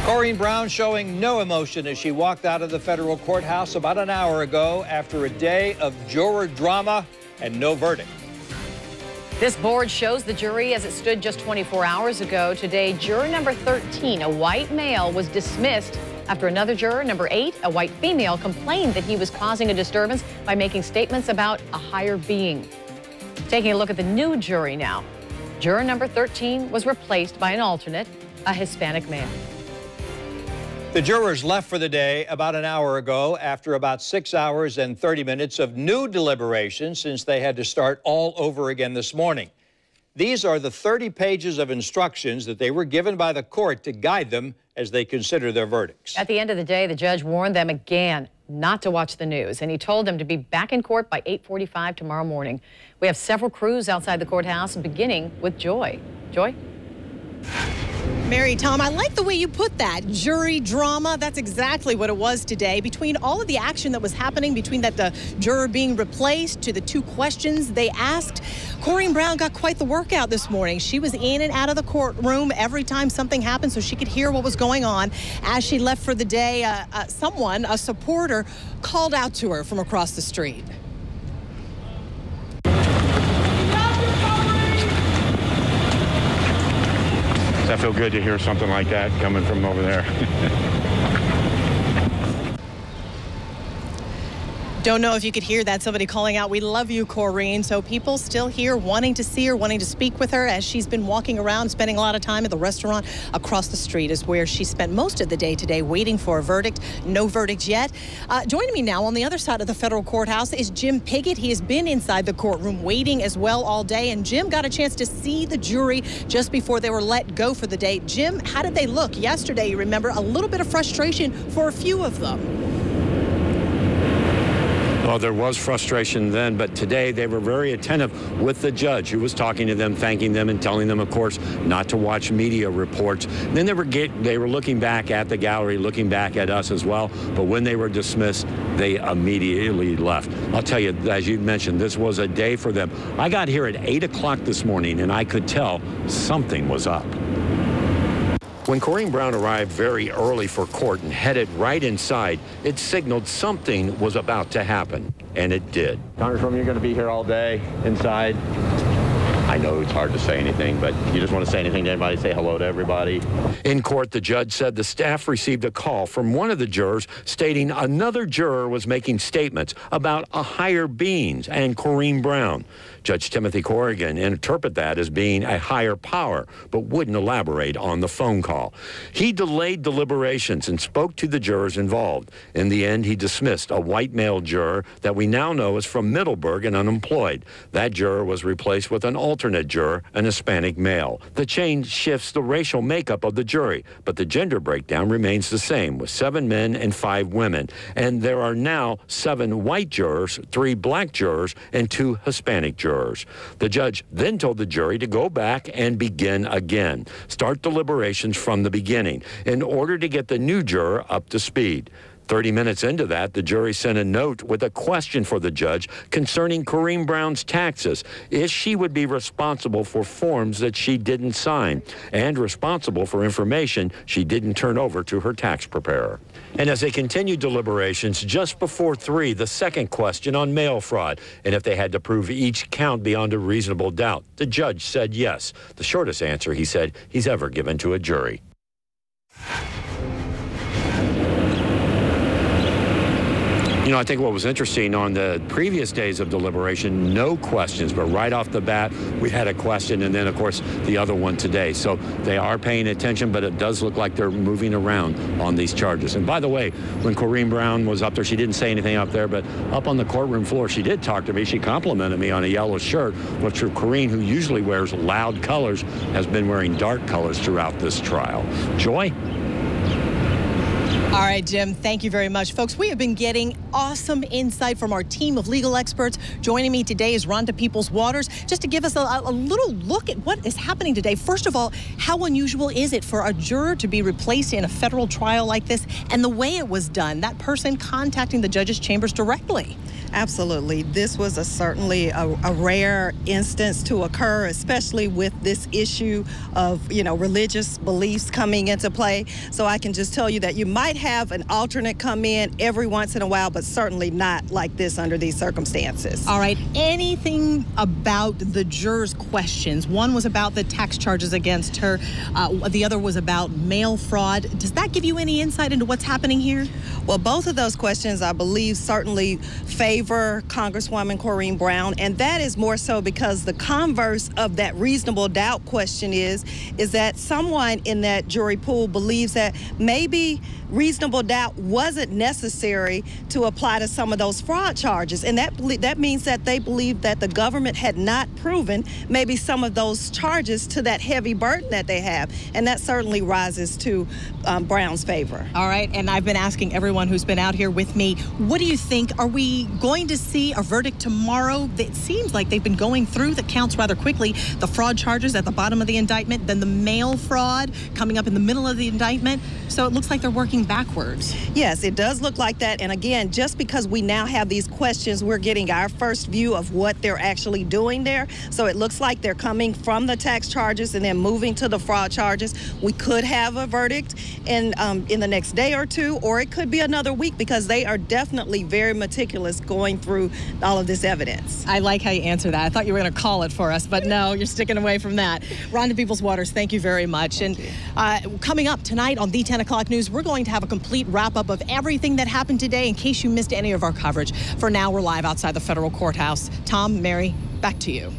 Corrine Brown showing no emotion as she walked out of the federal courthouse about an hour ago after a day of juror drama and no verdict. This board shows the jury as it stood just 24 hours ago. Today, juror number 13, a white male, was dismissed after another juror, number 8, a white female, complained that he was causing a disturbance by making statements about a higher being. Taking a look at the new jury now. Juror number 13 was replaced by an alternate, a Hispanic male. The jurors left for the day about an hour ago after about 6 hours and 30 minutes of new deliberations since they had to start all over again this morning. These are the 30 pages of instructions that they were given by the court to guide them as they consider their verdicts. At the end of the day, the judge warned them again not to watch the news, and he told them to be back in court by 8:45 tomorrow morning. We have several crews outside the courthouse, beginning with Joy. Joy? Mary, Tom, I like the way you put that. Jury drama, that's exactly what it was today. Between all of the action that was happening, between the juror being replaced to the 2 questions they asked, Corrine Brown got quite the workout this morning. She was in and out of the courtroom every time something happened so she could hear what was going on. As she left for the day, a supporter, called out to her from across the street. I feel good to hear something like that coming from over there. Don't know if you could hear that, somebody calling out, "We love you, Corrine." So people still here wanting to see her, wanting to speak with her as she's been walking around, spending a lot of time at the restaurant across the street is where she spent most of the day today waiting for a verdict. No verdict yet. Joining me now on the other side of the federal courthouse is Jim Piggott. He has been inside the courtroom waiting as well all day. And Jim got a chance to see the jury just before they were let go for the day. Jim, how did they look? Yesterday, you remember, a little bit of frustration for a few of them. Well, there was frustration then, but today they were very attentive with the judge who was talking to them, thanking them, and telling them, of course, not to watch media reports. And then they were looking back at the gallery, looking back at us as well. But when they were dismissed, they immediately left. I'll tell you, as you mentioned, this was a day for them. I got here at 8 o'clock this morning, and I could tell something was up. When Corrine Brown arrived very early for court and headed right inside, it signaled something was about to happen, and it did. Congresswoman, you're going to be here all day inside. I know it's hard to say anything, but you just want to say anything to anybody, say hello to everybody. In court, the judge said the staff received a call from one of the jurors stating another juror was making statements about a higher being and Corrine Brown. Judge Timothy Corrigan interpreted that as being a higher power, but wouldn't elaborate on the phone call. He delayed deliberations and spoke to the jurors involved. In the end, he dismissed a white male juror that we now know is from Middleburg and unemployed. That juror was replaced with an alternate juror, an Hispanic male. The change shifts the racial makeup of the jury, but the gender breakdown remains the same, with 7 men and 5 women. And there are now 7 white jurors, 3 black jurors, and 2 Hispanic jurors. The judge then told the jury to go back and begin again, start deliberations from the beginning, in order to get the new juror up to speed. 30 minutes into that, the jury sent a note with a question for the judge concerning Corrine Brown's taxes, if she would be responsible for forms that she didn't sign and responsible for information she didn't turn over to her tax preparer. And as they continued deliberations, just before 3, the second question on mail fraud, and if they had to prove each count beyond a reasonable doubt. The judge said yes. The shortest answer, he said, he's ever given to a jury. You know, I think what was interesting on the previous days of deliberation, no questions, but right off the bat, we had a question, and then, of course, the other one today. So they are paying attention, but it does look like they're moving around on these charges. And by the way, when Corrine Brown was up there, she didn't say anything up there, but up on the courtroom floor, she did talk to me. She complimented me on a yellow shirt, which Corrine, who usually wears loud colors, has been wearing dark colors throughout this trial. Joy? All right, Jim, thank you very much. Folks, we have been getting awesome insight from our team of legal experts. Joining me today is Rhonda Peoples-Waters, just to give us a little look at what is happening today. First of all, how unusual is it for a juror to be replaced in a federal trial like this, and the way it was done, that person contacting the judge's chambers directly? Absolutely. This was certainly a rare instance to occur, especially with this issue of, religious beliefs coming into play. So I can just tell you that you might have an alternate come in every once in a while, but certainly not like this under these circumstances. All right. Anything about the jurors' questions? One was about the tax charges against her. The other was about mail fraud. Does that give you any insight into what's happening here? Well, both of those questions, I believe, certainly favor Congresswoman Corrine Brown, and that is more so because the converse of that reasonable doubt question is that someone in that jury pool believes that maybe reasonable doubt wasn't necessary to apply to some of those fraud charges, and that means that they believe that the government had not proven maybe some of those charges to that heavy burden that they have, and that certainly rises to Brown's favor. All right, and I've been asking everyone who's been out here with me, what do you think? Are we going to see a verdict tomorrow? It seems like they've been going through the counts rather quickly. The fraud charges at the bottom of the indictment, then the mail fraud coming up in the middle of the indictment. So it looks like they're working backwards. Yes, it does look like that. And again, just because we now have these questions, we're getting our first view of what they're actually doing there. So it looks like they're coming from the tax charges and then moving to the fraud charges. We could have a verdict in the next day or two, or it could be another week, because they are definitely very meticulous going through all of this evidence. I like how you answer that. I thought you were going to call it for us, but no, you're sticking away from that. Rhonda Peoples-Waters, thank you very much. And coming up tonight on the 10 o'clock news, we're going to have a complete wrap-up of everything that happened today in case you missed any of our coverage. For now, we're live outside the federal courthouse. Tom, Mary, back to you.